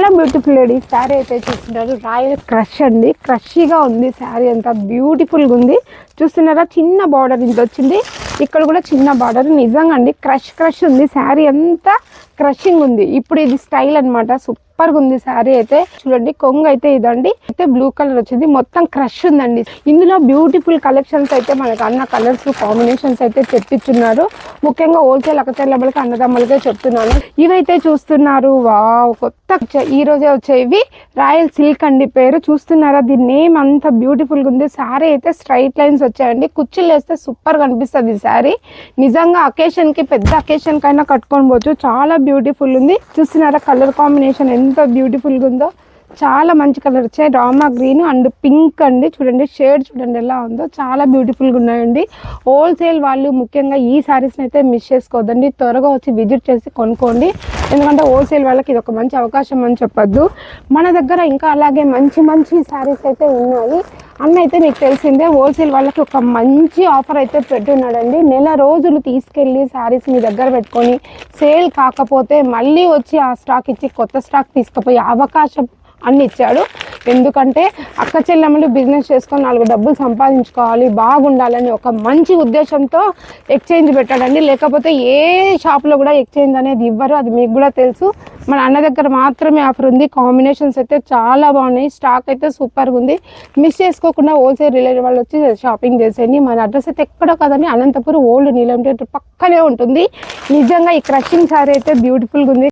చాలా బ్యూటిఫుల్ అండి శారీ అయితే చూస్తున్నారు. రాయల్ క్రష్ అండి, క్రషీగా ఉంది శారీ అంతా, బ్యూటిఫుల్గా ఉంది. చూస్తున్నారా, చిన్న బార్డర్ ఇంత వచ్చింది, ఇక్కడ కూడా చిన్న బార్డర్. నిజంగా అండి క్రష్ ఉంది శారీ అంతా, క్రషింగ్ ఉంది. ఇప్పుడు ఇది స్టైల్ అనమాట, సూపర్గా ఉంది శారీ అయితే. చూడండి కొంగు అయితే ఇదండి, అయితే బ్లూ కలర్ వచ్చింది, మొత్తం క్రష్ ఉందండి. ఇందులో బ్యూటిఫుల్ కలెక్షన్స్ అయితే మనకు అన్న కలర్స్ కాంబినేషన్స్ అయితే తెప్పించున్నారు. ముఖ్యంగా హోల్సేల్ అక్కచెల్లెమ్మలకి అన్నదమ్ములకే చెప్తున్నాను. ఇవైతే చూస్తున్నారు, వావ్, కొత్త ఈ రోజే వచ్చేవి రాయల్ సిల్క్ అండి పేరు. చూస్తున్నారా, దీని నేమ్ అంత బ్యూటిఫుల్ గా ఉంది. శారీ అయితే స్ట్రైట్ లైన్స్ వచ్చాయండి, కుచ్చులు వేస్తే సూపర్ గా అనిపిస్తుంది ఈ శారీ. నిజంగా అకేషన్ కి, పెద్ద అకేషన్ కైనా కట్టుకొని పోవచ్చు, చాలా బ్యూటిఫుల్ ఉంది. చూస్తున్నారా కలర్ కాంబినేషన్ ఎంత బ్యూటిఫుల్ గా ఉందో, చాలా మంచి కలర్ వచ్చాయి. రామా గ్రీన్ అండ్ పింక్ అండి, చూడండి షేడ్ చూడండి ఎలా ఉందో, చాలా బ్యూటిఫుల్గా ఉన్నాయండి. హోల్సేల్ వాళ్ళు ముఖ్యంగా ఈ శారీస్ని అయితే మిస్ చేసుకోవద్దండి, త్వరగా వచ్చి విజిట్ చేసి కొనుక్కోండి. ఎందుకంటే హోల్సేల్ వాళ్ళకి ఇది ఒక మంచి అవకాశం అని చెప్పొద్దు. మన దగ్గర ఇంకా అలాగే మంచి మంచి శారీస్ అయితే ఉన్నాయి. అన్న అయితే మీకు తెలిసిందే, హోల్సేల్ వాళ్ళకి ఒక మంచి ఆఫర్ అయితే పెట్టున్నాడండి. నెల రోజులు తీసుకెళ్ళి శారీస్ మీ దగ్గర పెట్టుకొని సేల్ కాకపోతే మళ్ళీ వచ్చి ఆ స్టాక్ ఇచ్చి కొత్త స్టాక్ తీసుకుపోయే అవకాశం అన్ని ఇచ్చాడు. ఎందుకంటే అక్క చెల్లెమ్మలు బిజినెస్ చేసుకొని 4 డబ్బులు సంపాదించుకోవాలి, బాగుండాలని ఒక మంచి ఉద్దేశంతో ఎక్స్చేంజ్ పెట్టాడండి. లేకపోతే ఏ షాప్లో కూడా ఎక్స్చేంజ్ అనేది ఇవ్వరు, అది మీకు కూడా తెలుసు. మన అన్న దగ్గర మాత్రమే ఆఫర్ ఉంది. కాంబినేషన్స్ అయితే చాలా బాగున్నాయి, స్టాక్ అయితే సూపర్గా ఉంది. మిస్ చేసుకోకుండా హోల్సేల్ రిలేటెడ్ వాళ్ళు వచ్చి షాపింగ్ చేసేయండి. మన అడ్రస్ అయితే ఎక్కడో కదండి, అనంతపురం ఓల్డ్ నీలం థియేటర్ పక్కనే ఉంటుంది. నిజంగా ఈ క్రషింగ్ శారీ అయితే బ్యూటిఫుల్గా ఉంది.